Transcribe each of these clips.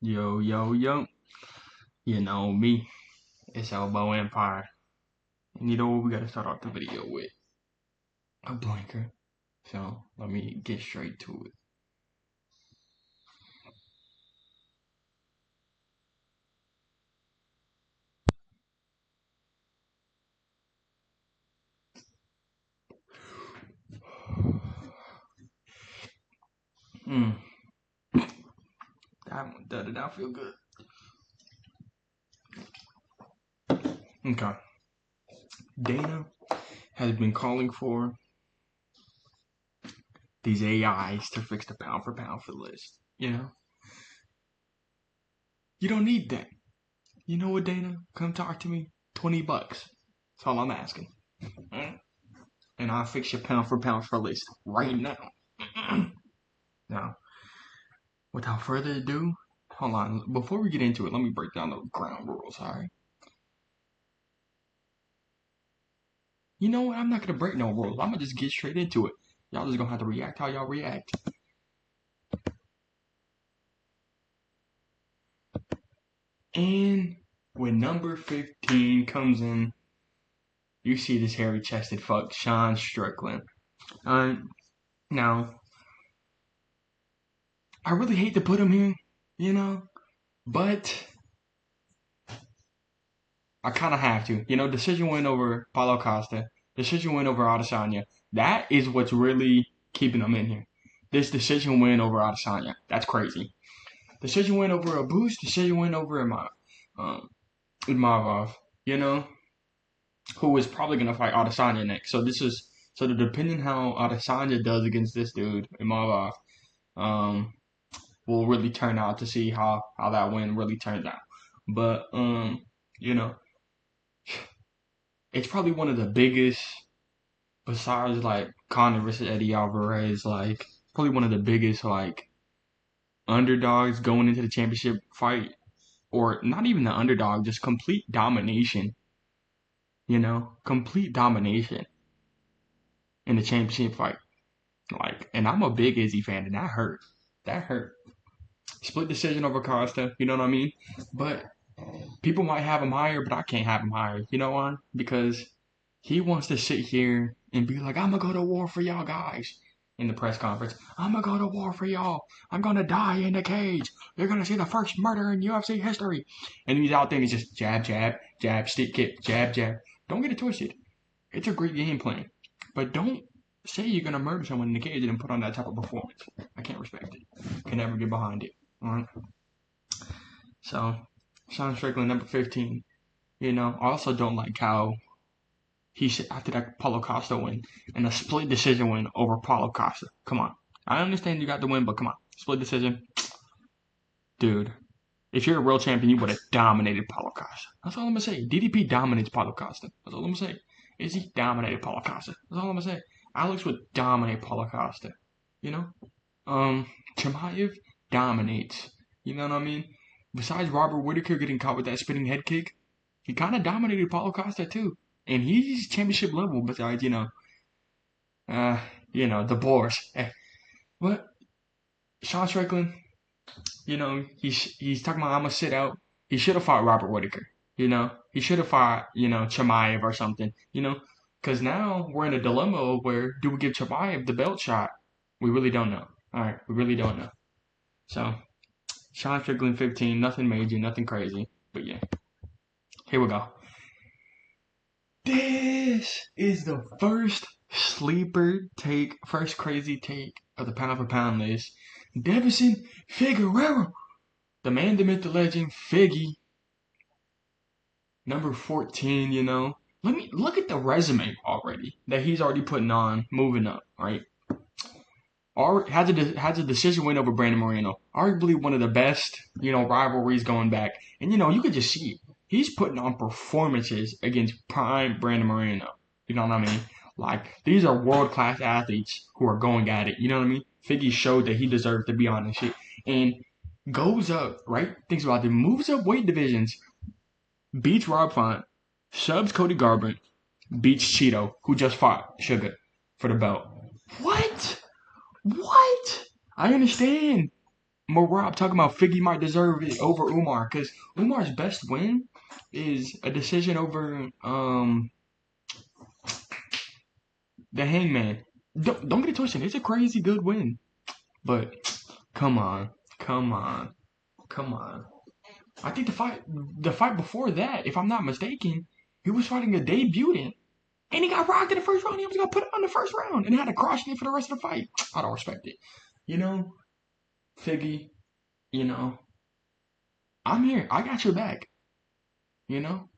Yo, yo, yo. You know me. It's Elbow Empire. And you know what we gotta start off the video with? A blinker. So let me get straight to it. Hmm. That did not feel good. Okay. Dana has been calling for these AIs to fix the pound for pound for list. You know? You don't need that. You know what, Dana? Come talk to me. $20. That's all I'm asking. And I'll fix your pound for list right now. Now, without further ado, hold on. Before we get into it, let me break down the ground rules, alright? You know what? I'm not gonna break no rules. I'm gonna just get straight into it. Y'all just gonna have to react how y'all react. And when number 15 comes in, you see this hairy chested fuck, Sean Strickland. Now, I really hate to put him here, you know, but I kind of have to. You know, decision win over Paulo Costa, decision win over Adesanya. That is what's really keeping him in here. This decision win over Adesanya. That's crazy. Decision win over a boost, decision win over Imavov, you know, who is probably gonna fight Adesanya next. So depending how Adesanya does against this dude, Imavov, um, will really turn out to see how that win really turns out. But you know, it's probably one of the biggest, besides like Conor versus Eddie Alvarez, like probably one of the biggest like underdogs going into the championship fight, or not even the underdog, just complete domination. You know, complete domination in the championship fight. Like, and I'm a big Izzy fan, and that hurt. That hurt. Split decision over Costa. You know what I mean? But people might have him higher, but I can't have him higher. You know why? Because he wants to sit here and be like, I'm gonna go to war for y'all guys in the press conference. I'm gonna go to war for y'all. I'm gonna die in the cage. You're gonna see the first murder in UFC history. And he's out there and he's just jab, jab, jab, stick kick, jab, jab. Don't get it twisted. It's a great game plan. But don't say you're gonna murder someone in the cage and then put on that type of performance. I can't respect it. Can never get behind it. Alright? So, Sean Strickland, number 15. You know, I also don't like how he should, after that Paulo Costa win and a split decision win over Paulo Costa. Come on. I understand you got the win, but come on. Split decision. Dude, if you're a world champion, you would have dominated Paulo Costa. That's all I'm going to say. DDP dominates Paulo Costa. That's all I'm going to say. Is he dominated Paulo Costa? That's all I'm going to say. Alex would dominate Paulo Costa. You know? Chimaev dominates. You know what I mean? Besides Robert Whitaker getting caught with that spinning head kick, he kind of dominated Paulo Costa too. And he's championship level besides, the Boars. But Sean Strickland, he's talking about I'm gonna sit out. He should have fought Robert Whitaker. You know, he should have fought, Chimaev or something. Because now we're in a dilemma where do we give Chimaev the belt shot? We really don't know. All right, we really don't know. So Sean Strickland 15, nothing major, nothing crazy, but yeah. Here we go. This is the first first crazy take of the pound for pound list. Davison Figueroa, the man, the myth, the legend, Figgy, number 14, Let me look at the resume already that he's already putting on, moving up, right? Has a decision win over Brandon Moreno. Arguably one of the best, rivalries going back. And, you could just see it. He's putting on performances against prime Brandon Moreno. You know what I mean? Like, these are world-class athletes who are going at it. You know what I mean? Figgy showed that he deserved to be on this shit. And goes up, right? Thinks about it. Moves up weight divisions. Beats Rob Font. Subs Cody Garbrandt. Beats Cheeto, who just fought Sugar for the belt. What? What? I understand. Morab talking about Figgy might deserve it over Umar because Umar's best win is a decision over the Hangman. Don't get it twisted. It's a crazy good win, but come on, come on, come on. I think the fight before that, if I'm not mistaken, he was fighting a debutant. And he got rocked in the first round. He was gonna put it on the first round and had to crush it for the rest of the fight. I don't respect it. You know, Figgy, you know, I'm here. I got your back. You know,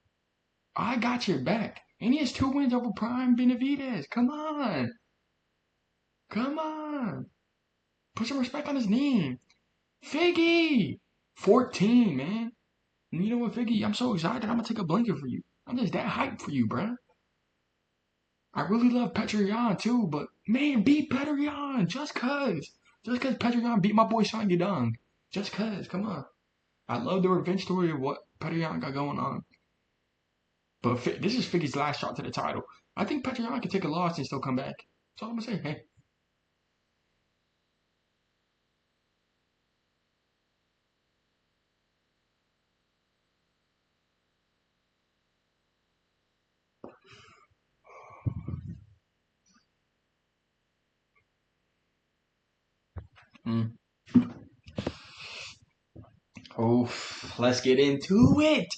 I got your back. And he has 2 wins over Prime Benavidez. Come on. Come on. Put some respect on his name. Figgy. 14, man. And you know what, Figgy? I'm so excited. I'm gonna take a blanket for you. I'm just that hyped for you, bruh. I really love Petroyan too, but man, beat Petroyan just cause. Just cause Petroyan beat my boy Sean Yadong. Just cause, come on. I love the revenge story of what Petroyan got going on. But this is Figgy's last shot to the title. I think Petroyan can take a loss and still come back. That's all I'm gonna say. Hey. Mm. Oh, let's get into it.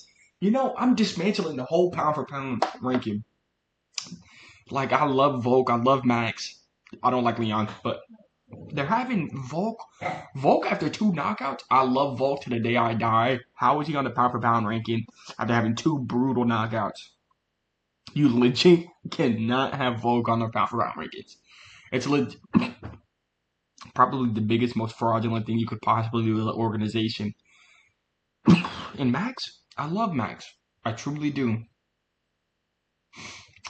You know, I'm dismantling the whole pound for pound ranking. Like, I love Volk, I love Max. I don't like Leon, but they're having Volk. Volk after 2 knockouts. I love Volk to the day I die. How is he on the pound for pound ranking after having 2 brutal knockouts? You legit cannot have Volk on the pound for pound rankings. It's probably the biggest, most fraudulent thing you could possibly do with an organization. And Max, I love Max. I truly do.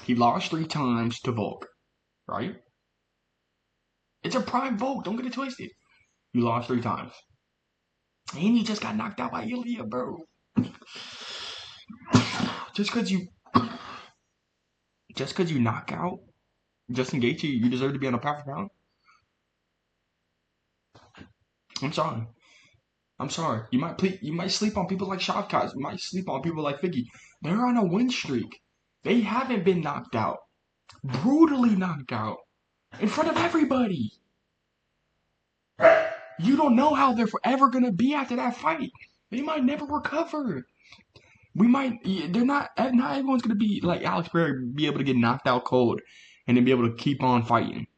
He lost 3 times to Volk, right? It's a prime Volk. Don't get it twisted. You lost 3 times. And you just got knocked out by Ilya, bro. Just because you knock out Justin Gaethje, you deserve to be on a pound for pound. I'm sorry. I'm sorry. You might sleep on people like Shavkat. You might sleep on people like Figgy. They're on a win streak. They haven't been knocked out. Brutally knocked out. In front of everybody. You don't know how they're forever gonna be after that fight. They might never recover. They're not everyone's gonna be like Alex Perry, be able to get knocked out cold and then be able to keep on fighting.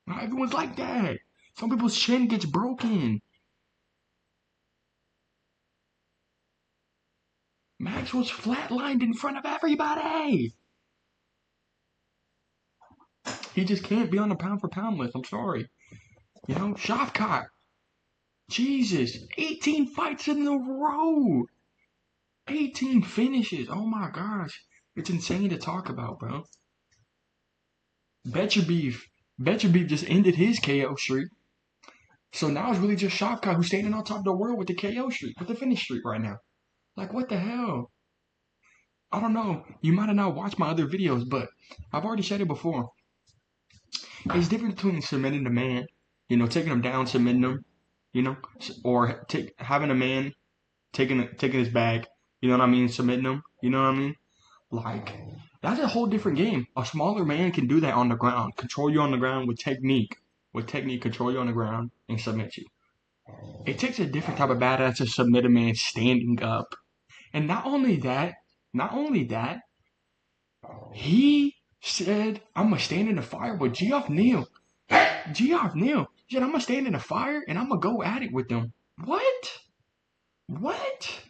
Not everyone's like that. Some people's chin gets broken. Max was flatlined in front of everybody. He just can't be on the pound for pound list. I'm sorry. You know, Shavkat. Jesus, 18 fights in a row. 18 finishes. Oh my gosh. It's insane to talk about, bro. Bet Your Beef just ended his KO streak. So now it's really just Shavkat who's standing on top of the world with the KO streak, with the finish streak right now. Like, what the hell? I don't know. You might have not watched my other videos, but I've already said it before. It's different between submitting a man, you know, taking him down, submitting him, you know, or having a man taking his bag, you know what I mean, submitting him, you know what I mean? Like, that's a whole different game. A smaller man can do that on the ground, control you on the ground with technique, control you on the ground and submit you. It takes a different type of badass to submit a man standing up. And not only that, he said, I'm going to stand in the fire with Geoff Neal. Geoff Neal said, I'm going to stand in the fire and I'm going to go at it with them. What? What?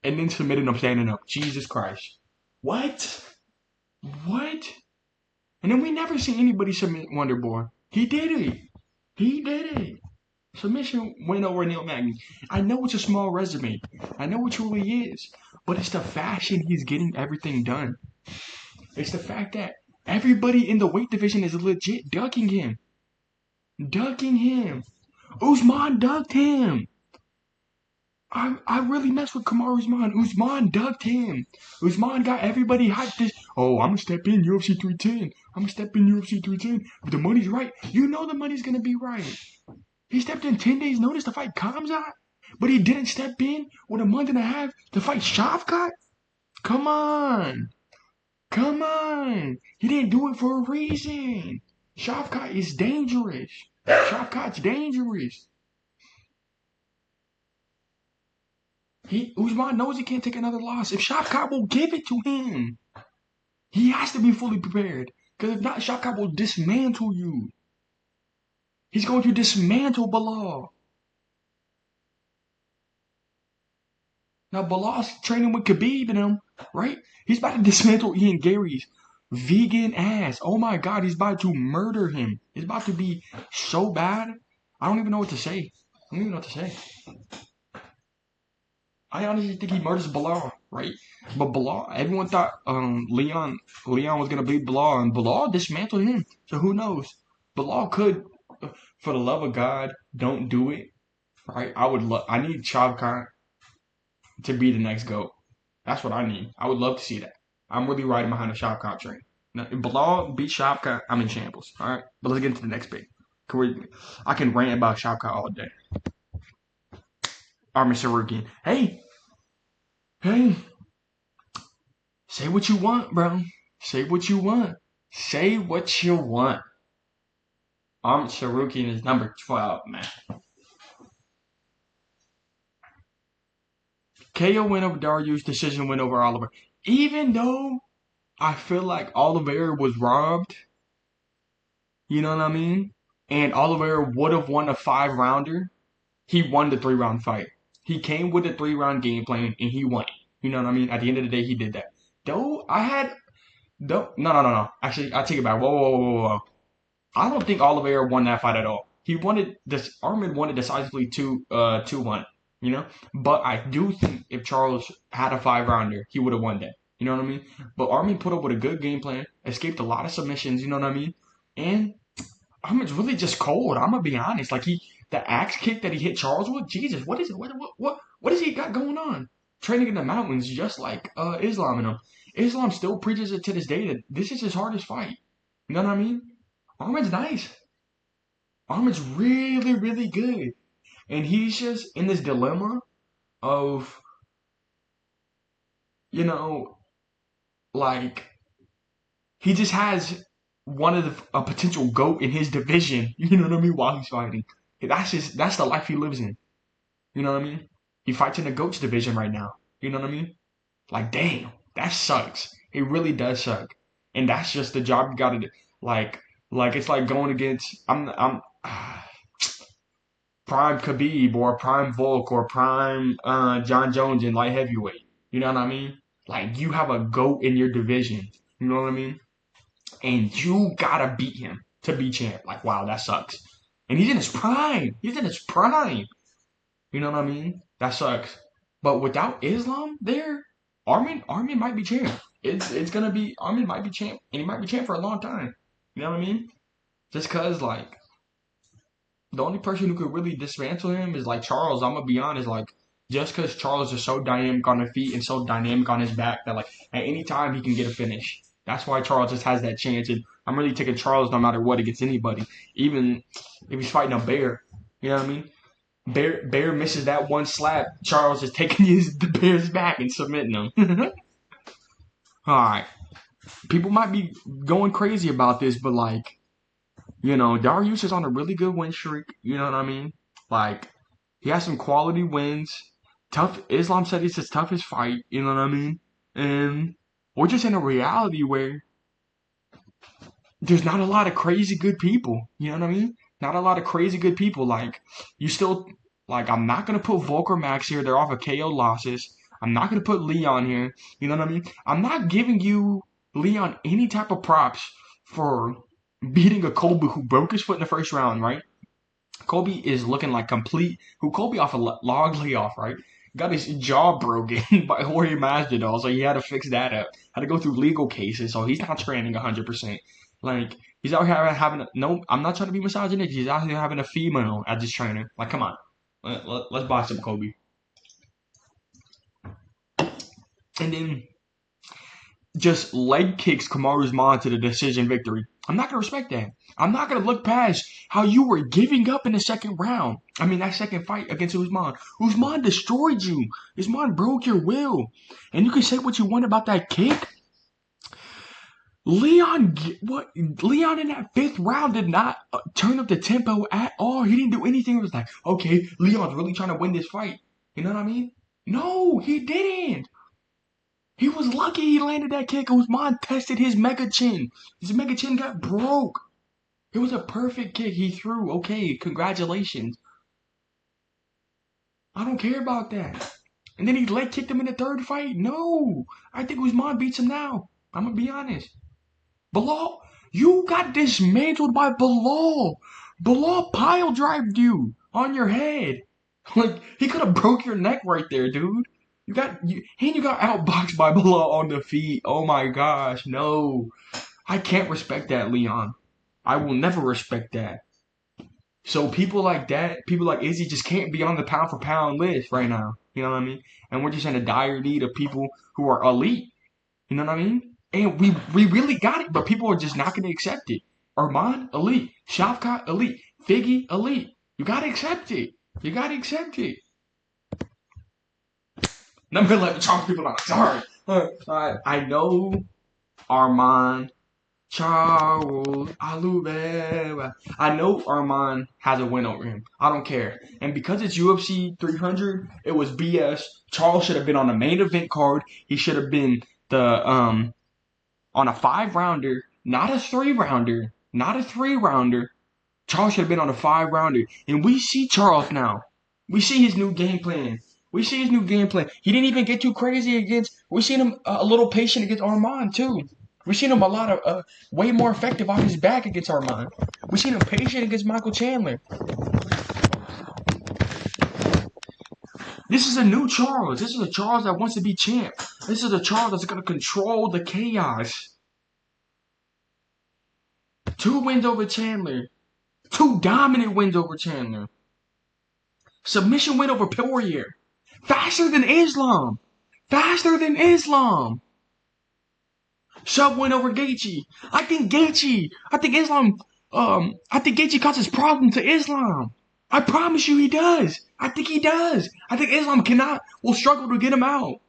And then submitted him standing up. Jesus Christ. What? What? And then we never see anybody submit Wonder Boy. He did it. He did it. Submission win over Neil Magny. I know it's a small resume. I know it truly is. But it's the fashion he's getting everything done. It's the fact that everybody in the weight division is legit ducking him. Ducking him. Usman ducked him. I really messed with Kamaru Usman. Usman ducked him. Usman got everybody hyped this. Oh, I'm going to step in UFC 310. I'm going to step in UFC 310. If the money's right, you know the money's going to be right. He stepped in 10 days notice to fight Kamzat, but he didn't step in with a month and a half to fight Shavkat? Come on. Come on. He didn't do it for a reason. Shavkat is dangerous. Shavkat's dangerous. Usman knows he can't take another loss. If Shavkat will give it to him, he has to be fully prepared. Because if not, Shavkat will dismantle you. He's going to dismantle Bilal. Now Bilal's training with Khabib and him, right? He's about to dismantle Ian Gary's vegan ass. Oh my God, he's about to murder him. It's about to be so bad. I don't even know what to say. I don't even know what to say. I honestly think he murders Bilal, right? But Bilal, everyone thought Leon was gonna beat Bilal, and Bilal dismantled him. So who knows? Bilal could, for the love of God, don't do it, right? I need Shavkat to be the next GOAT. That's what I need. I would love to see that. I'm really riding behind the Shavkat train. Now, if Bilal beats Shavkat, I'm in shambles. All right, but let's get into the next pick. I can rant about Shavkat all day. Armin Sarukian. Hey, say what you want, bro. Say what you want. Say what you want. Armin Sarukian is number 12, man. KO win over Darius, decision win over Oliver. Even though I feel like Oliveira was robbed, you know what I mean? And Oliveira would have won a 5-rounder. He won the 3-round fight. He came with a 3-round game plan and he won. You know what I mean? At the end of the day, he did that. No. Actually, I take it back. Whoa. I don't think Oliveira won that fight at all. Armin won it decisively 2-1. You know? But I do think if Charles had a 5-rounder, he would have won that. You know what I mean? But Armin put up with a good game plan, escaped a lot of submissions, you know what I mean? And Armin's really just cold. I'm gonna be honest. Like the axe kick that he hit Charles with, Jesus, what is it? What has he got going on? Training in the mountains, just like Islam and him. Islam still preaches it to this day that this is his hardest fight. You know what I mean? Armin's nice. Armin's really, really good. And he's just in this dilemma of, you know, like he just has a potential GOAT in his division, you know what I mean, while he's fighting. That's the life he lives in. You know what I mean? He fights in the GOATS division right now. You know what I mean? Like, damn, that sucks. It really does suck. And that's just the job you gotta do. Like it's like going against prime Khabib or prime Volk or prime John Jones in light heavyweight. You know what I mean? Like you have a GOAT in your division. You know what I mean? And you gotta beat him to be champ. Like, wow, that sucks. And he's in his prime. He's in his prime. You know what I mean? That sucks. But without Islam there, Armin might be champ. It's gonna be Armin might be champ, and he might be champ for a long time. You know what I mean? Just cause like the only person who could really dismantle him is like Charles. I'm gonna be honest, like just cause Charles is so dynamic on his feet and so dynamic on his back that like at any time he can get a finish. That's why Charles just has that chance, and I'm really taking Charles no matter what against anybody, even if he's fighting a bear. You know what I mean? Bear misses that one slap. Charles is taking the Bear's back and submitting him. All right. People might be going crazy about this, but like, you know, Darius is on a really good win streak. You know what I mean? Like, he has some quality wins. Tough. Islam said it's his toughest fight. You know what I mean? And we're just in a reality where there's not a lot of crazy good people. You know what I mean? Not a lot of crazy good people. Like, you still, like, I'm not going to put Volker Max here. They're off of KO losses. I'm not going to put Leon here. You know what I mean? I'm not giving you, Leon, any type of props for beating a Colby who broke his foot in the first round, right? Colby is looking like Colby off a log layoff, right? Got his jaw broken by Jorge Masvidal, so he had to fix that up. Had to go through legal cases, so he's not training 100%. Like, he's out here having I'm not trying to be misogynistic. He's out here having a female as his trainer. Like, come on. Let's box him, Kobe. And then just leg kicks Kamaru Usman to the decision victory. I'm not going to respect that. I'm not going to look past how you were giving up in the second round. I mean, that second fight against Usman. Usman destroyed you. Usman broke your will. And you can say what you want about that kick. Leon in that fifth round did not turn up the tempo at all. He didn't do anything. It was like, okay, Leon's really trying to win this fight. You know what I mean? No, he didn't. He was lucky he landed that kick. Usman tested his mega chin. His mega chin got broke. It was a perfect kick he threw. Okay, congratulations. I don't care about that. And then he leg kicked him in the third fight. No, I think Usman beats him now. I'm gonna be honest. Bilal, you got dismantled by Bilal. Bilal pile drived you on your head. Like, he could have broke your neck right there, dude. You got outboxed by Bilal on the feet. Oh my gosh, no. I can't respect that, Leon. I will never respect that. So people like that, people like Izzy just can't be on the pound for pound list right now. You know what I mean? And we're just in a dire need of people who are elite. You know what I mean? And we really got it, but people are just not going to accept it. Arman, elite. Shavkat, elite. Figgy, elite. You got to accept it. You got to accept it. And I'm going to let the Charles people know. Sorry. I know Arman, Charles, Alube. I know Arman has a win over him. I don't care. And because it's UFC 300, it was BS. Charles should have been on the main event card. He should have been on a 5-rounder, not a 3-rounder, not a 3-rounder. Charles should have been on a 5-rounder. And we see Charles now. We see his new game plan. We see his new game plan. He didn't even get too crazy against. We seen him a little patient against Arman too. We seen him a lot of way more effective on his back against Arman. We seen him patient against Michael Chandler. This is a new Charles. This is a Charles that wants to be champ. This is a Charles that's going to control the chaos. 2 wins over Chandler. 2 dominant wins over Chandler. Submission win over Poirier. Faster than Islam. Faster than Islam. Sub win over Gaethje. I think Gaethje causes problems to Islam. I promise you he does. I think he does. I think Islam will struggle to get him out.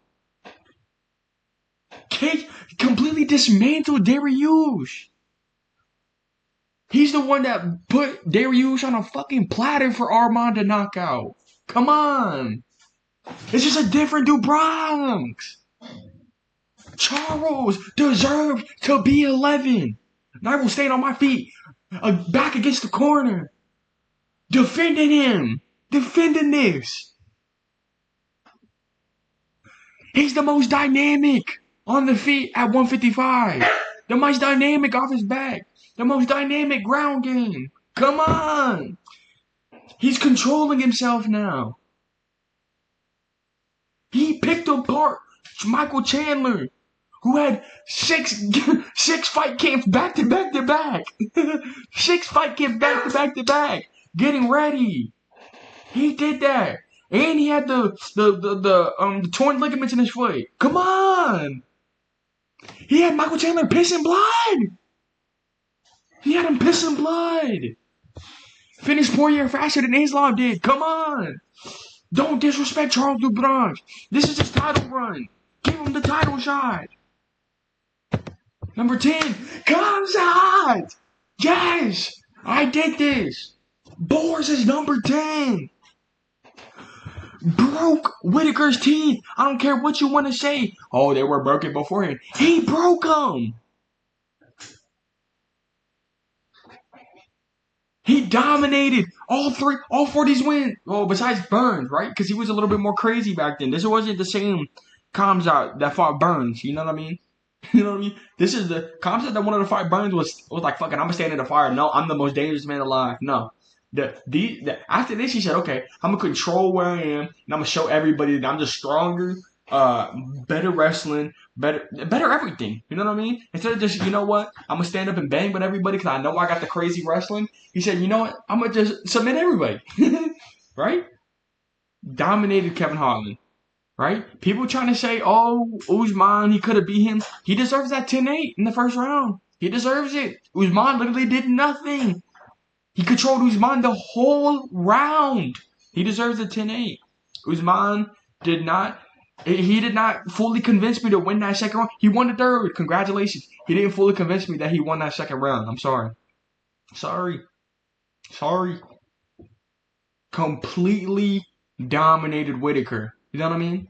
Gaethje completely dismantled Dariush. He's the one that put Dariush on a fucking platter for Arman to knock out. Come on. It's just a different Du Bronx. Charles deserved to be 11. And I will stand on my feet, back against the corner, defending him, defending this. He's the most dynamic on the feet at 155. The most dynamic off his back. The most dynamic ground game. Come on. He's controlling himself now. He picked apart Michael Chandler, who had six fight camps back to back to back. 6 fight camps back to back to back. Getting ready. He did that. And he had the torn ligaments in his foot. Come on. He had Michael Chandler pissing blood. He had him pissing blood. Finished Poirier faster than Islam did. Come on. Don't disrespect Charles Du Bronx. This is his title run. Give him the title shot. Number 10. Khamzat. Yes. I did this. Boers is number 10. Broke Whitaker's teeth. I don't care what you want to say. Oh, they were broken beforehand. He broke them. He dominated all 4 of these wins. Well, besides Burns, right? Because he was a little bit more crazy back then. This wasn't the same Khamzat that fought Burns. You know what I mean? You know what I mean? This is the Khamzat that wanted to fight Burns was like, fucking, I'm going to stand in the fire. No, I'm the most dangerous man alive. No. After this, he said, okay, I'm going to control where I am, and I'm going to show everybody that I'm just stronger, better wrestling, better everything. You know what I mean? Instead of just, you know what, I'm going to stand up and bang with everybody because I know I got the crazy wrestling. He said, you know what, I'm going to just submit everybody. Right? Dominated Kevin Holland. right? People trying to say, oh, Usman, he could have beat him. He deserves that 10-8 in the first round. He deserves it. Usman literally did nothing. He controlled Usman the whole round. He deserves a 10-8. Usman did not. He did not fully convince me to win that second round. He won the third. Congratulations. He didn't fully convince me that he won that second round. I'm sorry. Sorry. Completely dominated Whitaker. You know what I mean?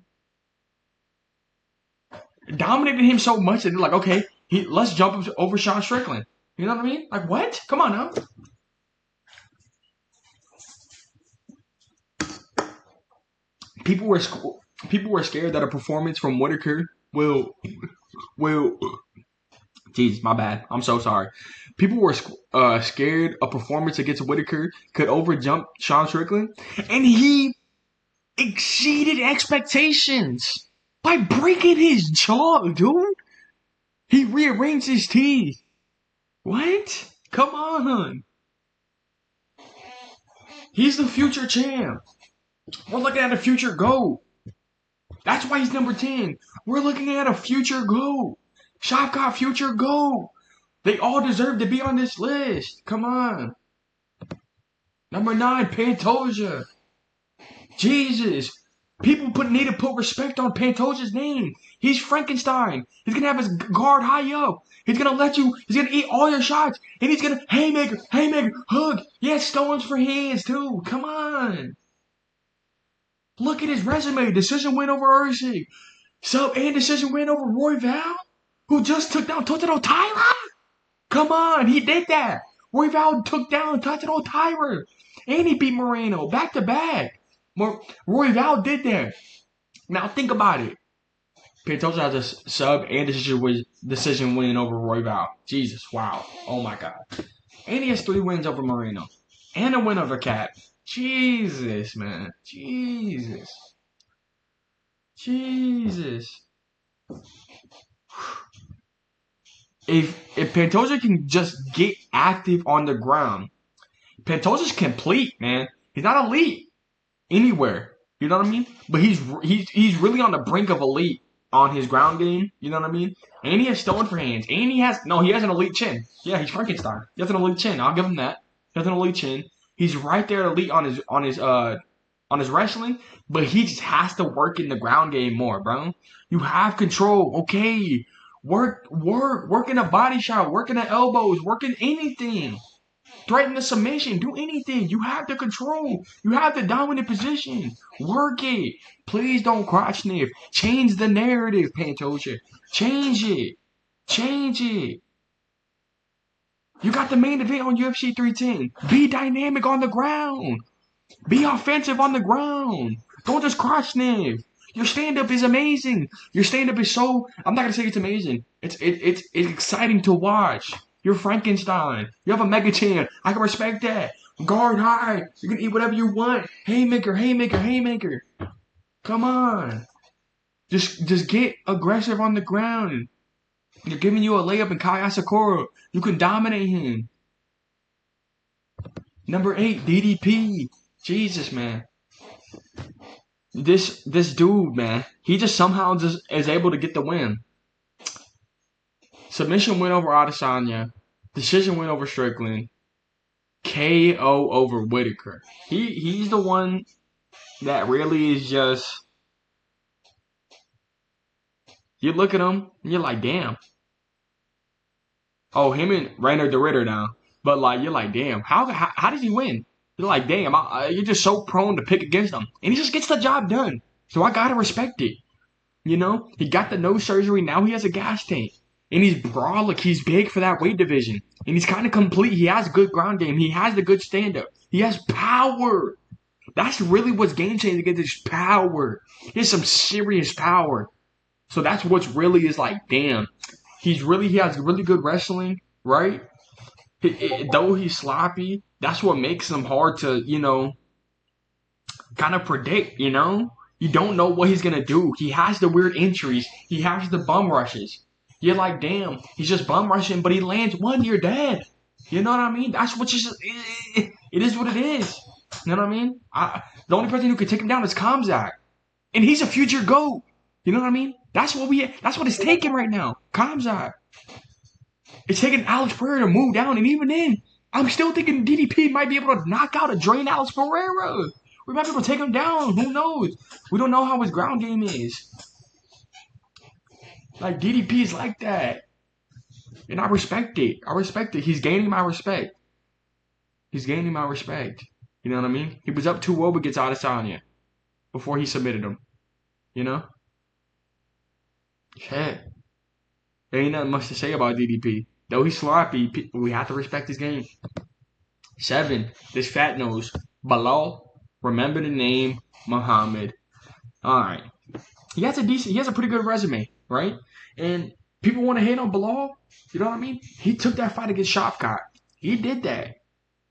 Dominated him so much that they're like, okay, let's jump over Sean Strickland. You know what I mean? Like, what? Come on now. People were scared that a performance from Whitaker will. Jeez, my bad. I'm so sorry. People were scared a performance against Whitaker could overjump Sean Strickland, and he exceeded expectations by breaking his jaw, dude. He rearranged his teeth. What? Come on. He's the future champ. We're looking at a future GOAT. That's why he's number 10. We're looking at a future GOAT. Shavkat, future GOAT. They all deserve to be on this list. Come on. Number 9, Pantoja. Jesus. People need to put respect on Pantoja's name. He's Frankenstein. He's going to have his guard high up. He's going to eat all your shots. And he's going to haymaker, hug. He has stones for hands too. Come on. Look at his resume. Decision win over Usyk. And decision win over Royval, who just took down Totoro Taira. Come on, he did that. Royval took down Totoro Taira. And he beat Moreno back to back. Royval did that. Now think about it. Pantoja has a sub and decision win over Royval. Jesus, wow. Oh my God. And he has 3 wins over Moreno. And a win over Cat. Jesus, man. Jesus. If Pantoja can just get active on the ground, Pantoja's complete, man. He's not elite anywhere. You know what I mean? But he's really on the brink of elite on his ground game. You know what I mean? And he has stolen for hands. And he has an elite chin. Yeah, he's Frankenstein. He has an elite chin. I'll give him that. He has an elite chin. He's right there elite on his wrestling, but he just has to work in the ground game more, bro. You have control, okay? Work in a body shot, work in the elbows, work in anything. Threaten the submission, do anything. You have the control. You have the dominant position. Work it. Please don't crotch sniff. Change the narrative, Pantoja. Change it. You got the main event on UFC 310. Be dynamic on the ground. Be offensive on the ground. Don't just crotch sniff. Your stand-up is amazing. Your stand-up is so... I'm not going to say it's amazing. It's exciting to watch. You're Frankenstein. You have a mega chin. I can respect that. Guard high. You can eat whatever you want. Haymaker. Come on. Just get aggressive on the ground. They're giving you a layup in Kai Asakura. You can dominate him. Number 8, DDP. Jesus, man. This dude, man. He just somehow just is able to get the win. Submission win over Adesanya. Decision win over Strickland. KO over Whitaker. He's the one that really is just... You look at him, and you're like, damn. Oh, him and Rainer the Ritter now. But like, you're like, damn. How does he win? You're like, damn. You're just so prone to pick against him, and he just gets the job done. So I gotta respect it. You know, he got the nose surgery. Now he has a gas tank, and he's brolic. He's big for that weight division, and he's kind of complete. He has good ground game. He has the good stand up. He has power. That's really what's game changing against his power. He has some serious power. So that's what's really is like, damn. He has really good wrestling, right? Though he's sloppy, that's what makes him hard to, kind of predict, You don't know what he's going to do. He has the weird entries. He has the bum rushes. You're like, damn, he's just bum rushing, but he lands one, you're dead. You know what I mean? That's what it is what it is. You know what I mean? The only person who can take him down is Kamzat. And he's a future GOAT. You know what I mean? That's what it's taking right now. Kamzat. It's taking Alex Pereira to move down, and even then, I'm still thinking DDP might be able to knock out or drain Alex Pereira. We might be able to take him down. Who knows? We don't know how his ground game is. Like, DDP is like that. And I respect it. I respect it. He's gaining my respect. He's gaining my respect. You know what I mean? He was up 2-0 against Adesanya before he submitted him. You know? Shit. There ain't nothing much to say about DDP. Though he's sloppy, we have to respect his game. 7. This fat nose. Bilal. Remember the name. Muhammad. Alright. He has a pretty good resume, right? And people want to hate on Bilal. You know what I mean? He took that fight against Shavkat. He did that.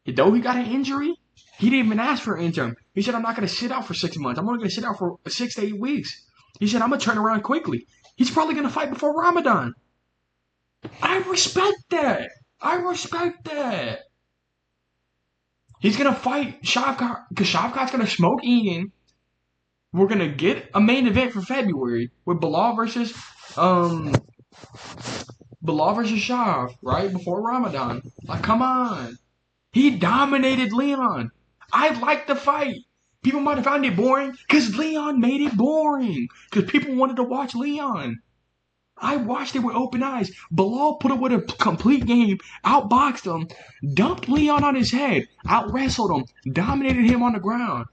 Though he got an injury, he didn't even ask for an interim. He said, I'm not going to sit out for 6 months. I'm only going to sit out for 6 to 8 weeks. He said, I'm going to turn around quickly. He's probably going to fight before Ramadan. I respect that. I respect that. He's going to fight Shavkat because Shavkat's going to smoke Egan. We're going to get a main event for February with Bilal versus Shav, right? Before Ramadan. Like, come on. He dominated Leon. I liked the fight. People might have found it boring because Leon made it boring. Because people wanted to watch Leon. I watched it with open eyes. Bilal put up with a complete game, outboxed him, dumped Leon on his head, out-wrestled him, dominated him on the ground.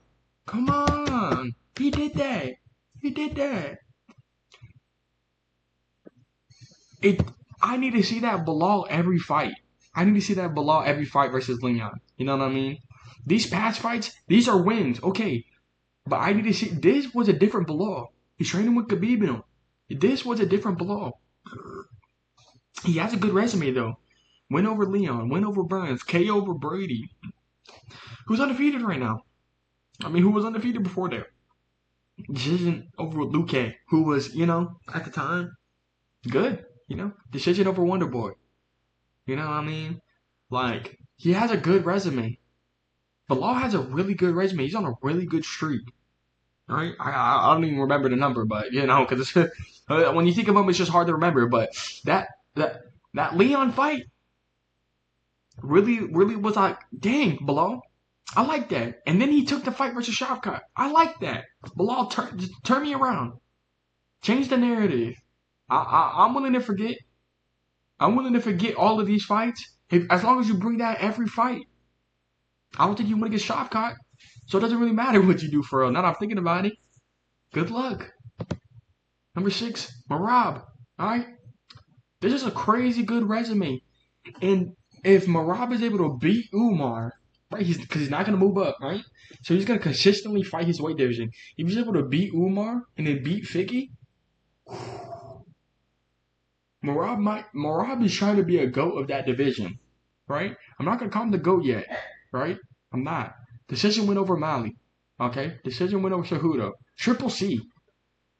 Come on. He did that. He did that. I need to see that Bilal every fight. I need to see that Bilal every fight versus Leon. You know what I mean? These past fights, these are wins, okay. But I need to see, this was a different Bilal. He's training with Khabib in him. This was a different Bilal. He has a good resume, though. Win over Leon, win over Burns, KO over Brady. Who's undefeated right now? I mean, who was undefeated before that? Decision over Luque, who was, at the time, good. Decision over Wonderboy. You know what I mean? Like, he has a good resume. Bilal has a really good resume. He's on a really good streak. Right? I don't even remember the number, but, because when you think of him, it's just hard to remember. But that Leon fight really was like, dang, Bilal. I like that. And then he took the fight versus Shavkat. I like that. Bilal, turn me around. Change the narrative. I'm willing to forget. I'm willing to forget all of these fights as long as you bring that every fight. I don't think you want to get Shavkat, so it doesn't really matter what you do for real. Now that I'm thinking about it, good luck. Number 6, Merab. All right, this is a crazy good resume, and if Merab is able to beat Umar, right, because he's not going to move up, right? So he's going to consistently fight his weight division. If he's able to beat Umar and then beat Figgy, Merab is trying to be a GOAT of that division, right? I'm not going to call him the GOAT yet, right? I'm not. Decision win over Mali, okay? Decision win over Cejudo. Triple C.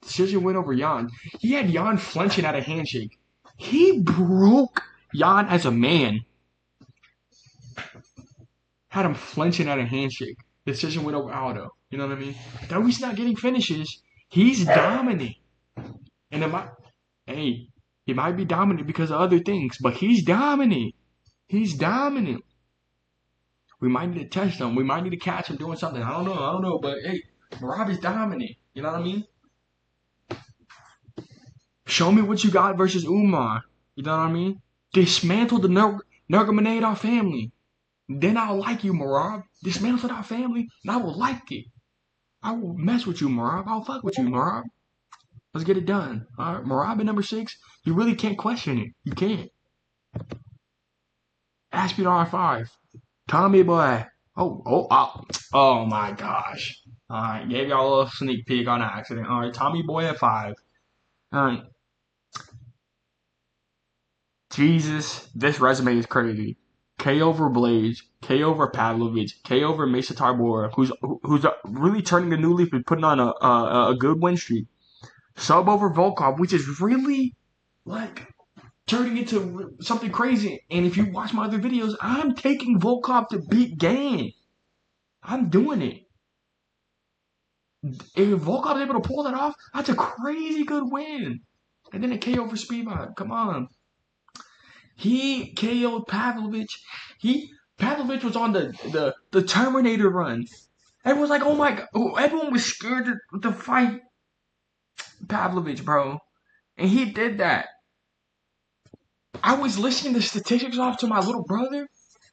Decision win over Jan. He had Jan flinching at a handshake. He broke Jan as a man. Had him flinching at a handshake. Decision win over Aldo. You know what I mean? Though he's not getting finishes, he's dominant. And he might be dominant because of other things, but he's dominant. He's dominant. We might need to test him. We might need to catch him doing something. I don't know. But, hey, Merab is dominant. You know what I mean? Show me what you got versus Umar. You know what I mean? Dismantle the Nurmagomedov family. Then I'll like you, Merab. Dismantle our family, and I will like it. I will mess with you, Merab. I'll fuck with you, Merab. Let's get it done. All right, Merab at number 6. You really can't question it. You can't. Aspinall 5. Tommy Boy. Oh my gosh. All right, gave y'all a little sneak peek on accident. All right, Tommy Boy at 5. All right. Jesus, this resume is crazy. K over Blaze, K over Pavlovich, K over Mesa Tarbora, who's really turning a new leaf and putting on a good win streak. Sub over Volkov, which is really like turning into something crazy. And if you watch my other videos, I'm taking Volkov to beat Gang. I'm doing it. If Volkov was able to pull that off, that's a crazy good win. And then a KO for Spivak. Come on. He KO'd Pavlovich. Pavlovich was on the Terminator run. Everyone's like, oh my god. Everyone was scared to fight Pavlovich, bro. And he did that. I was listening the statistics off to my little brother.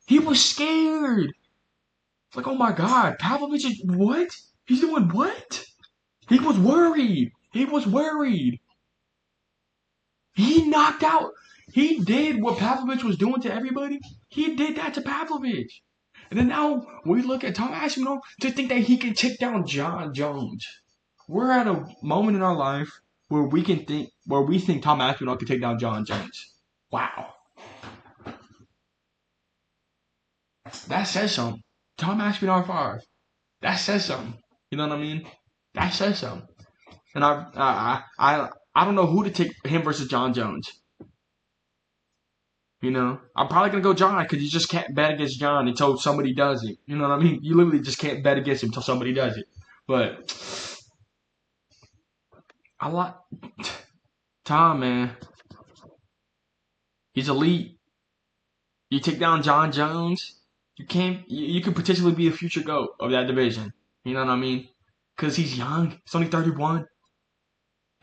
He was scared. It's like, oh my god, Pavlovich is what? He's doing what? He was worried. He was worried. He knocked out. He did what Pavlovich was doing to everybody. He did that to Pavlovich. And then now we look at Tom Aspinall to think that he can take down John Jones. We're at a moment in our life where we think Tom Aspinall can take down John Jones. Wow. That says something. Tom Aspinall 5. That says something. You know what I mean? That says something. And I don't know who to take him versus John Jones. You know, I'm probably gonna go John because you just can't bet against John until somebody does it. You know what I mean? You literally just can't bet against him until somebody does it. But I like Tom, man. He's elite. You take down John Jones, you could potentially be a future GOAT of that division. You know what I mean? Because he's young. He's only 31.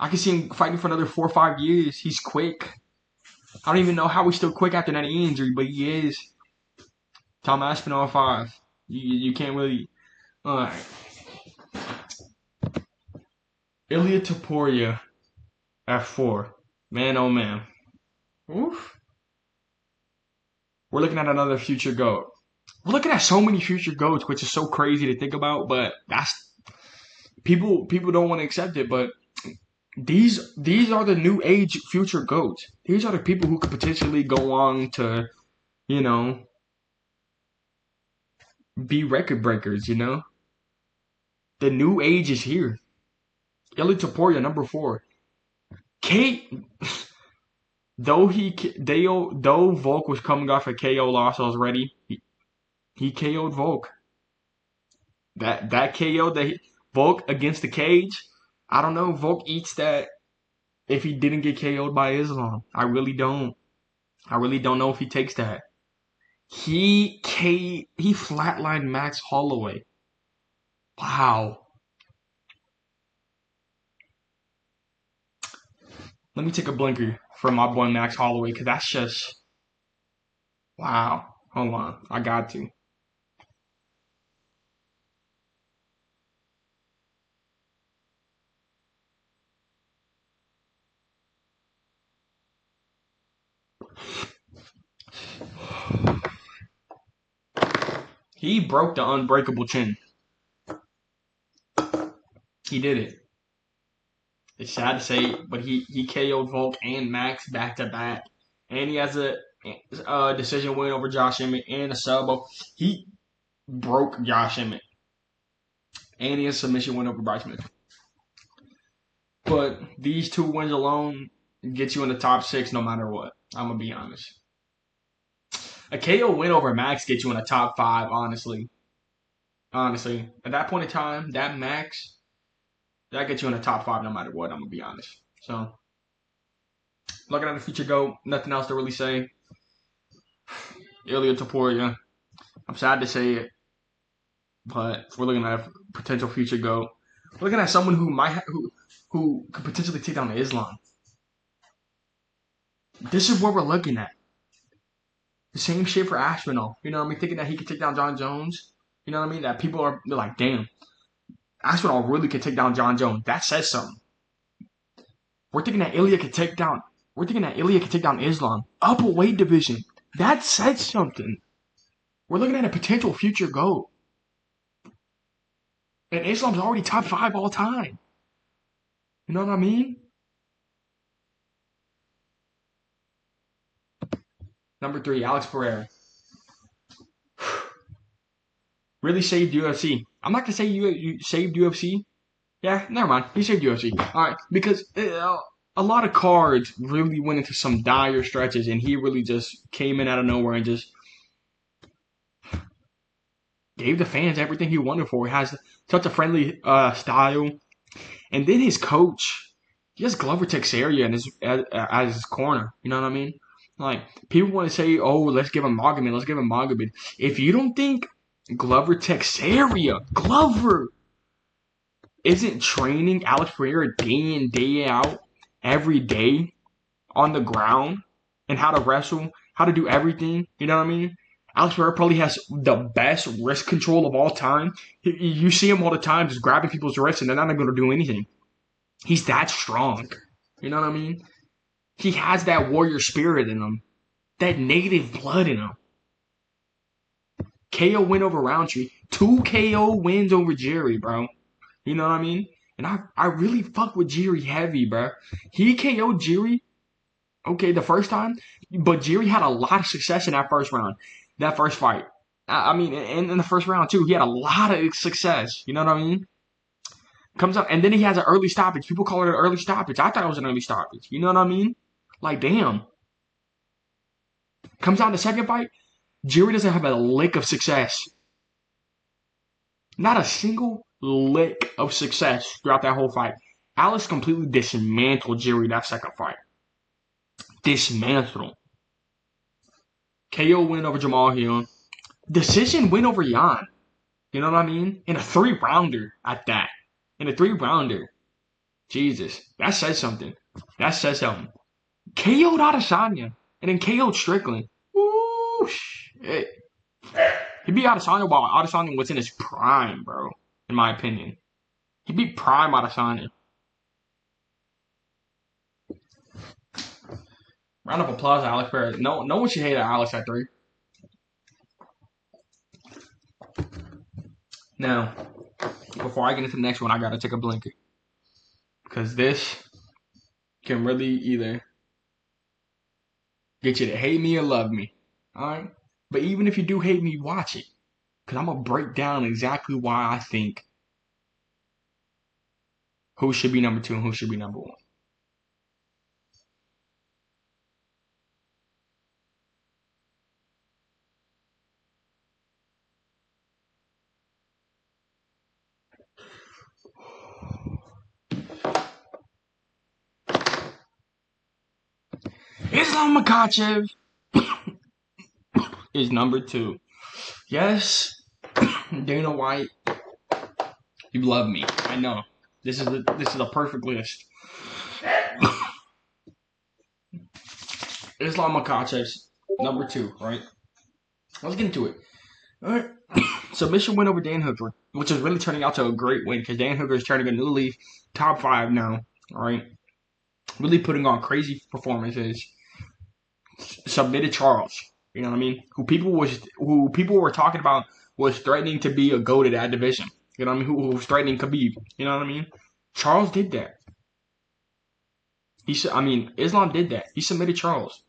I can see him fighting for another 4 or 5 years. He's quick. I don't even know how he's still quick after that injury, but he is. Tom Aspinall 5. You can't really. All right. Ilya Topuria at 4. Man, oh man. Oof. We're looking at another future GOAT. We're looking at so many future GOATs, which is so crazy to think about, but that's people don't want to accept it, but these are the new age future GOATs. These are the people who could potentially go on to, you know, be record breakers, you know? The new age is here. Ilya Topuria, number 4. Though Volk was coming off a KO loss already, he KO'd Volk. That KO that Volk against the cage, I don't know if Volk eats that if he didn't get KO'd by Islam. I really don't. I really don't know if he takes that. He flatlined Max Holloway. Wow. Let me take a blinker from my boy Max Holloway because that's just wow. Hold on, I got to. He broke the unbreakable chin. He did it. It's sad to say, but he KO'd Volk and Max back to back, and he has a decision win over Josh Emmett and a sub. He broke Josh Emmett, and he has a submission win over Bryce Smith. But these 2 wins alone get you in the top 6 no matter what. I'm gonna be honest. A KO win over Max gets you in the top 5, honestly. Honestly. At that point in time, that Max, that gets you in the top 5 no matter what, I'm going to be honest. So, looking at the future GOAT, nothing else to really say. Ilya Topuria. I'm sad to say it, but we're looking at a potential future GOAT. We're looking at someone who could potentially take down Islam. This is what we're looking at. The same shit for Aspinall. You know what I mean? Thinking that he could take down John Jones. You know what I mean? That they're like, damn, Aspinall really could take down John Jones. That says something. We're thinking that Ilya could take down Islam. Upper weight division. That says something. We're looking at a potential future GOAT. And Islam's already top 5 all time. You know what I mean? Number 3, Alex Pereira. Really saved UFC. I'm not going to say you saved UFC. Yeah, never mind. He saved UFC. All right, because a lot of cards really went into some dire stretches, and he really just came in out of nowhere and just gave the fans everything he wanted for. He has such a friendly style. And then his coach, he has Glover Teixeira in as his corner. You know what I mean? Like, people want to say, oh, let's give him Magomed, let's give him Magomed. If you don't think Glover Teixeira, Glover, isn't training Alex Pereira day in, day out, every day on the ground, and how to wrestle, how to do everything, you know what I mean? Alex Pereira probably has the best wrist control of all time. You see him all the time just grabbing people's wrists and they're not going to do anything. He's that strong. You know what I mean? He has that warrior spirit in him. That native blood in him. KO win over Roundtree. 2 KO wins over Jerry, bro. You know what I mean? And I really fuck with Jerry heavy, bro. He KO'd Jerry, okay, the first time, but Jerry had a lot of success in that first round, that first fight. I mean, in the first round, too, he had a lot of success. You know what I mean? Comes up, and then he has an early stoppage. People call it an early stoppage. I thought it was an early stoppage. You know what I mean? Like, damn. Comes out in the second fight, Jerry doesn't have a lick of success. Not a single lick of success throughout that whole fight. Alex completely dismantled Jerry that second fight. Dismantled him. KO win over Jamal Hill. Decision win over Jan. You know what I mean? In a 3-rounder at that. In a 3-rounder. Jesus. That says something. That says something. KO'd Adesanya. And then KO'd Strickland. Woo, shit. He beat Adesanya while Adesanya was in his prime, bro. In my opinion. He beat prime Adesanya. Round of applause, Alex Perez. No one should hate Alex at 3. Now, before I get into the next one, I gotta take a blanket. Because this can really either get you to hate me or love me. Alright? But even if you do hate me, watch it. Because I'm going to break down exactly why I think who should be number 2 and who should be number 1. Islam Makhachev is number 2. Yes, Dana White, you love me. I know. This is a perfect list. Islam Makhachev's number 2, right? Let's get into it. All right. Submission win over Dan Hooker, which is really turning out to a great win because Dan Hooker is turning a new leaf, top 5 now. All right. Really putting on crazy performances. Submitted Charles. You know what I mean? Who people were talking about was threatening to be a GOAT at that division. You know what I mean? Who was threatening Khabib. You know what I mean? Charles did that. Islam did that. He submitted Charles.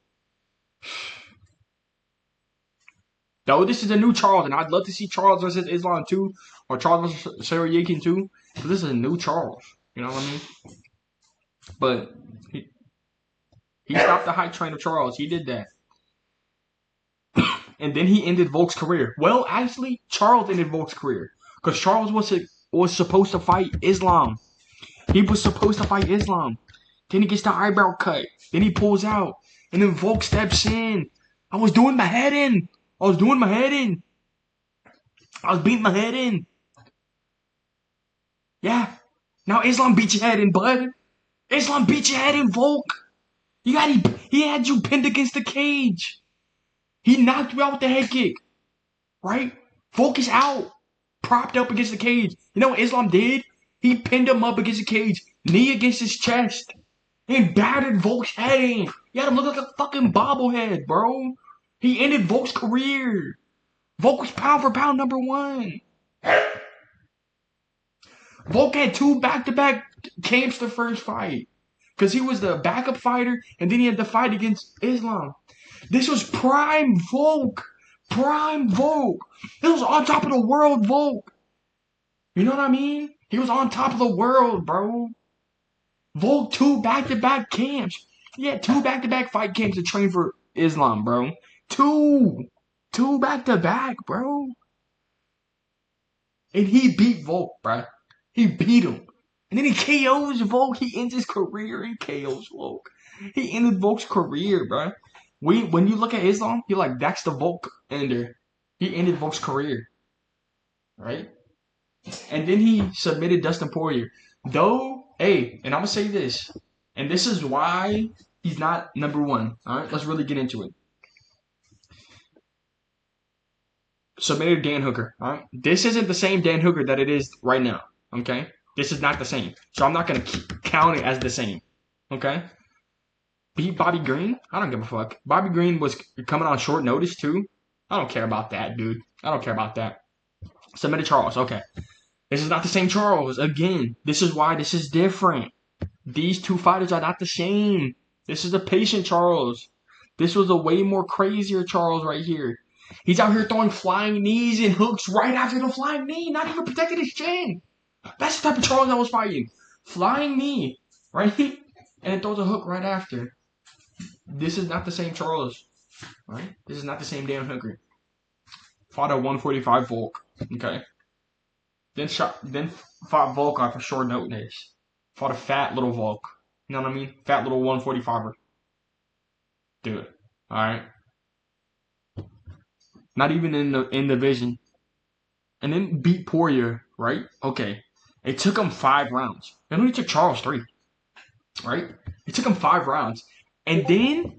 Though this is a new Charles, and I'd love to see Charles versus Islam too, or Charles versus Sarah Yakin too. But this is a new Charles. You know what I mean? But he stopped the hype train of Charles. He did that. And then he ended Volk's career. Well, actually, Charles ended Volk's career. Because Charles was supposed to fight Islam. He was supposed to fight Islam. Then he gets the eyebrow cut. Then he pulls out. And then Volk steps in. I was doing my head in. I was beating my head in. Yeah. Now Islam beat your head in, bud. Islam beat your head in, Volk. He had you pinned against the cage. He knocked you out with the head kick. Right? Volk is out. Propped up against the cage. You know what Islam did? He pinned him up against the cage. Knee against his chest. And battered Volk's head in. He had him look like a fucking bobblehead, bro. He ended Volk's career. Volk was pound for pound number 1. Volk had 2 back-to-back camps the first fight. Because he was the backup fighter, and then he had to fight against Islam. This was prime Volk. Prime Volk. This was on top of the world Volk. You know what I mean? He was on top of the world, bro. Volk 2 back-to-back camps. He had 2 back-to-back fight camps to train for Islam, bro. 2 back-to-back, bro. And he beat Volk, bruh. He beat him. And then he KOs Volk. He ends his career and KOs Volk. He ended Volk's career, bruh. When you look at Islam, you're like, that's the Volk ender. He ended Volk's career. Right? And then he submitted Dustin Poirier. Though, hey, and I'm going to say this. And this is why he's not number one. All right? Let's really get into it. Submitted Dan Hooker. All right? This isn't the same Dan Hooker that it is right now. Okay? This is not the same. So I'm not going to count it as the same. Okay? Beat Bobby Green? I don't give a fuck. Bobby Green was coming on short notice too. I don't care about that, dude. I don't care about that. Submitted Charles. Okay. This is not the same Charles. Again, this is why this is different. These two fighters are not the same. This is a patient Charles. This was a way more crazier Charles right here. He's out here throwing flying knees and hooks right after the flying knee, not even protecting his chin. That's the type of Charles I was fighting. Flying knee, right? And then throws a hook right after. This is not the same Charles, right? This is not the same Dan Hooker. Fought a 145 Volk, okay? Then fought Volk off a short notice. Fought a fat little Volk. You know what I mean? Fat little 145er. Dude, alright? Not even in the division. And then beat Poirier, right? Okay. It took him 5 rounds. It only took Charles 3. Right? It took him 5 rounds. And then,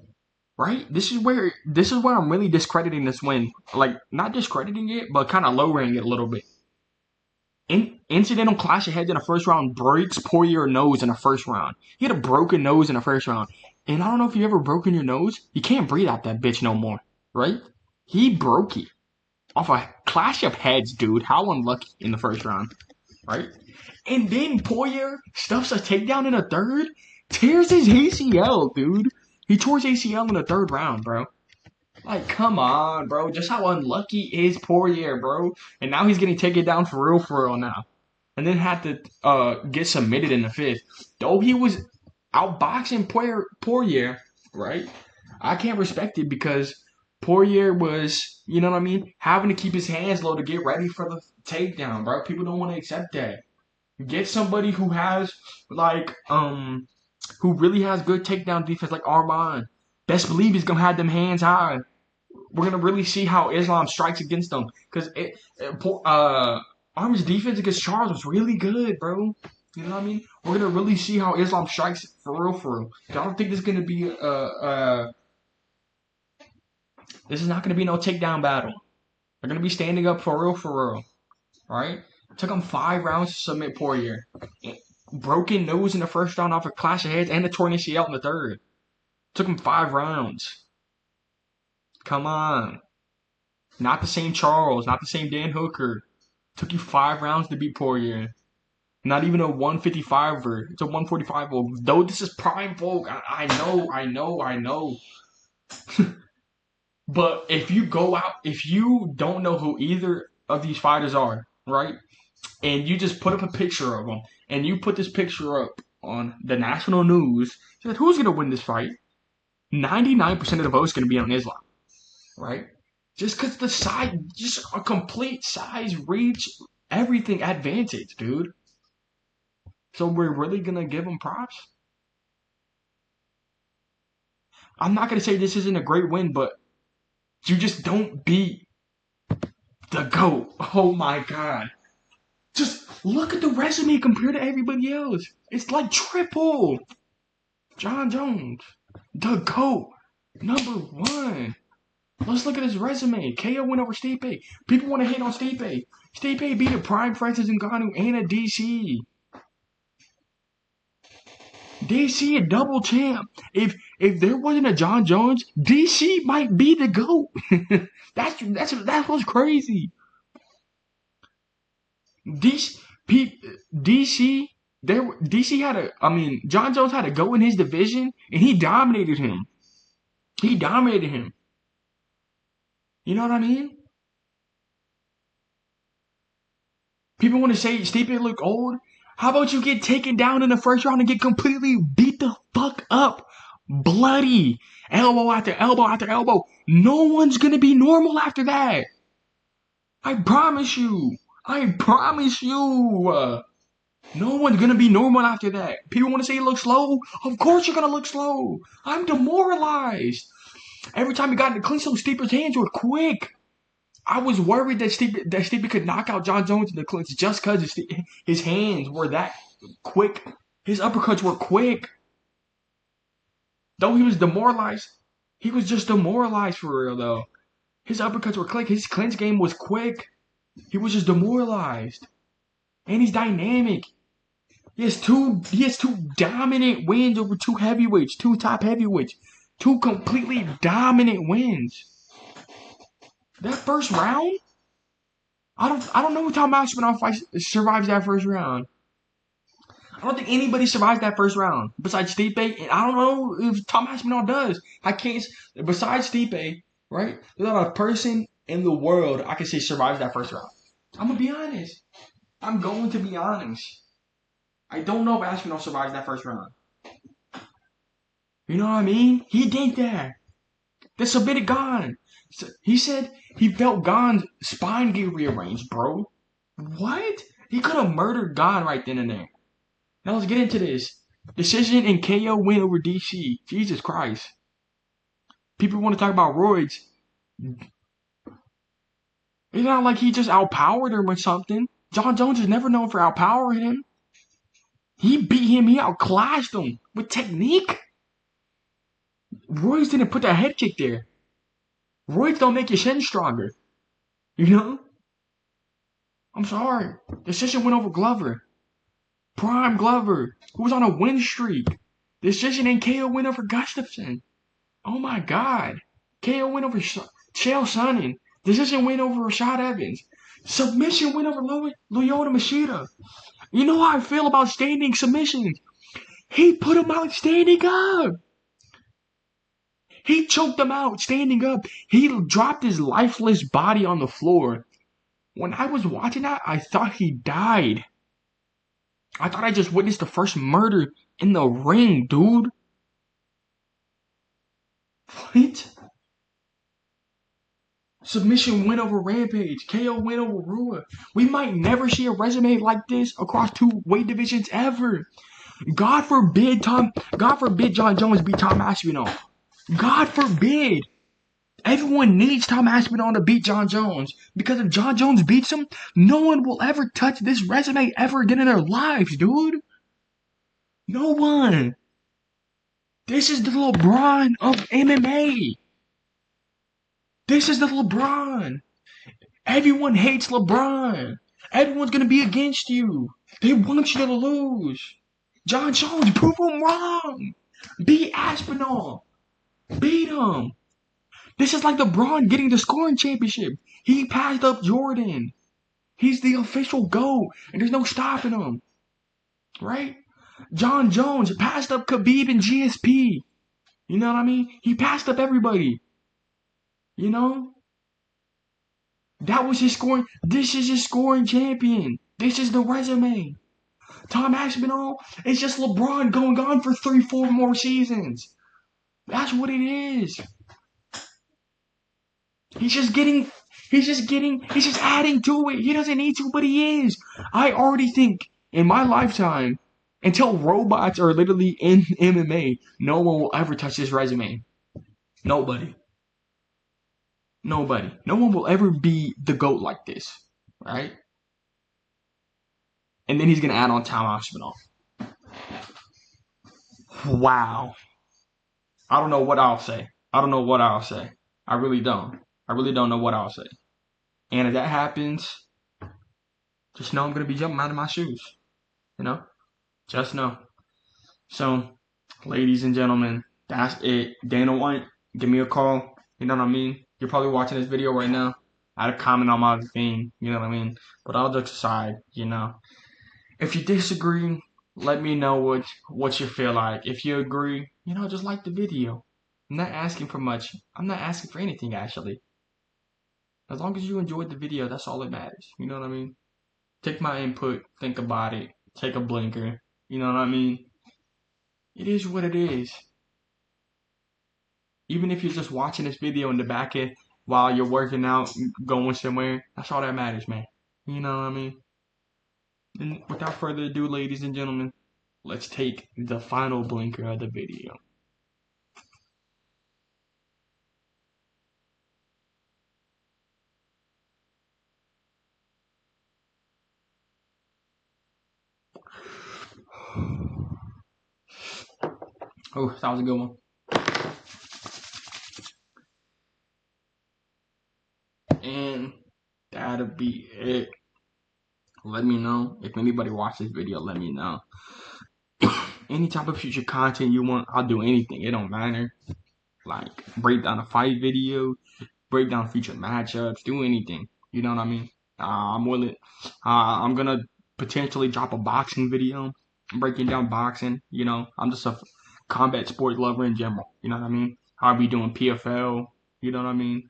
right? This is where I'm really discrediting this win. Like, not discrediting it, but kind of lowering it a little bit. Incidental clash of heads in the first round breaks Poirier's nose in the first round. He had a broken nose in the first round. And I don't know if you ever broken your nose. You can't breathe out that bitch no more. Right? He broke it. Off a clash of heads, dude. How unlucky in the first round. Right? And then Poirier stuffs a takedown in the third. Tears his ACL, dude. He tore his ACL in the third round, bro. Like, come on, bro. Just how unlucky is Poirier, bro? And now he's getting taken down for real now. And then had to get submitted in the 5th. Though he was outboxing Poirier, right? I can't respect it because Poirier was, you know what I mean, having to keep his hands low to get ready for the takedown, bro. People don't want to accept that. Get somebody who has, like, who really has good takedown defense like Arman. Best believe he's going to have them hands high. We're going to really see how Islam strikes against them. Because Arman's defense against Charles was really good, bro. You know what I mean? We're going to really see how Islam strikes for real. I don't think this is going to be this is not going to be no takedown battle. They're going to be standing up for real. Alright? It took them 5 rounds to submit Poirier. Broken nose in the first round off a clash of heads and a torn ACL in the third. Took him 5 rounds. Come on. Not the same Charles. Not the same Dan Hooker. Took you 5 rounds to beat Poirier. Not even a 155er. It's a 145 Volk. Though this is prime Volk. I know. But if you go out, if you don't know who either of these fighters are, right? And you just put up a picture of them. And you put this picture up on the national news. So that who's going to win this fight? 99% of the votes going to be on Islam. Right? Just because the size, just a complete size, reach, everything advantage, dude. So we're really going to give him props? I'm not going to say this isn't a great win, but you just don't beat the GOAT. Oh my God. Just look at the resume compared to everybody else. It's like triple. John Jones, the GOAT, #1. Let's look at his resume. KO win over Stipe. People want to hate on Stipe. Stipe beat a Prime Francis Ngannou and a DC. DC a double champ. If there wasn't a John Jones, DC might be the GOAT. That was crazy. DC John Jones had to go in his division and he dominated him. You know what I mean? People want to say Stipe look old. How about you get taken down in the first round and get completely beat the fuck up? Bloody. Elbow after elbow after elbow. No one's going to be normal after that. I promise you. I promise you. No one's gonna be normal after that. People want to say he looks slow. Of course you're gonna look slow. I'm demoralized. Every time he got in the clinch, those Stipe's hands were quick. I was worried that Stipe could knock out John Jones in the clinch just because his hands were that quick. His uppercuts were quick. Though he was demoralized, he was just demoralized for real though. His uppercuts were quick. His clinch game was quick. He was just demoralized. And he's dynamic. He has two dominant wins over two heavyweights, two top heavyweights. Two completely dominant wins. That first round? I don't know if Tom Aspinall survives that first round. I don't think anybody survives that first round besides Stipe. And I don't know if Tom Aspinall does. I can't. Besides Stipe, right? There's not a person in the world I can say survives that first round. I'm gonna be honest. I'm going to be honest. I don't know if Aspinall survives that first round. You know what I mean? He did that. They submitted Gon. He said he felt Gon's spine get rearranged, bro. What? He could have murdered Gon right then and there. Now let's get into this. Decision and KO win over DC. Jesus Christ. People want to talk about roids. It's not like he just outpowered him or something. John Jones is never known for outpowering him. He beat him. He outclassed him with technique. Royce didn't put that head kick there. Royce don't make your shin stronger. You know? I'm sorry. Decision went over Glover. Prime Glover, who was on a win streak. Decision and KO win over Gustafsson. Oh my God. KO win over Chael Sonnen. Decision win over Rashad Evans. Submission win over Lyoto Machida. You know how I feel about standing submissions. He put him out standing up. He choked him out standing up. He dropped his lifeless body on the floor. When I was watching that, I thought he died. I thought I just witnessed the first murder in the ring, dude. What? Submission win over Rampage. KO win over Rua. We might never see a resume like this across two weight divisions ever. God forbid John Jones beat Tom Aspinall. God forbid. Everyone needs Tom Aspinall to beat John Jones. Because if John Jones beats him, no one will ever touch this resume ever again in their lives, dude. No one. This is the LeBron of MMA. This is the LeBron. Everyone hates LeBron. Everyone's going to be against you. They want you to lose. John Jones, prove him wrong. Beat Aspinall. Beat him. This is like LeBron getting the scoring championship. He passed up Jordan. He's the official GOAT, and there's no stopping him. Right? John Jones passed up Khabib and GSP. You know what I mean? He passed up everybody. You know? That was his scoring. This is his scoring champion. This is the resume. Tom Aspinall is just LeBron going on for 3-4 more seasons. That's what it is. He's just adding to it. He doesn't need to, but he is. I already think in my lifetime, until robots are literally in MMA, no one will ever touch this resume. Nobody. No one will ever be the GOAT like this. Right? And then he's going to add on Tom Aspinall. Wow. I don't know what I'll say. I really don't. I really don't know what I'll say. And if that happens, just know I'm going to be jumping out of my shoes. You know? Just know. So, ladies and gentlemen, that's it. Dana White, give me a call. You know what I mean? You're probably watching this video right now. I had a comment on my thing. You know what I mean? But all jokes aside, you know. If you disagree, let me know what you feel like. If you agree, you know, just like the video. I'm not asking for much. I'm not asking for anything, actually. As long as you enjoyed the video, that's all that matters. You know what I mean? Take my input. Think about it. Take a blinker. You know what I mean? It is what it is. Even if you're just watching this video in the back end while you're working out, going somewhere, that's all that matters, man. You know what I mean? And without further ado, ladies and gentlemen, let's take the final blinker of the video. Oh, that was a good one. And that'll be it. Let me know. If anybody watched this video, let me know. Any type of future content you want, I'll do anything. It don't matter. Like, break down a fight video, break down future matchups, do anything. You know what I mean? I'm willing. I'm gonna potentially drop a boxing video, breaking down boxing. You know, I'm just a combat sport lover in general. You know what I mean? I'll be doing PFL. You know what I mean?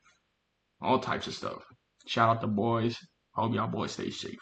All types of stuff. Shout out to boys. Hope y'all boys stay safe.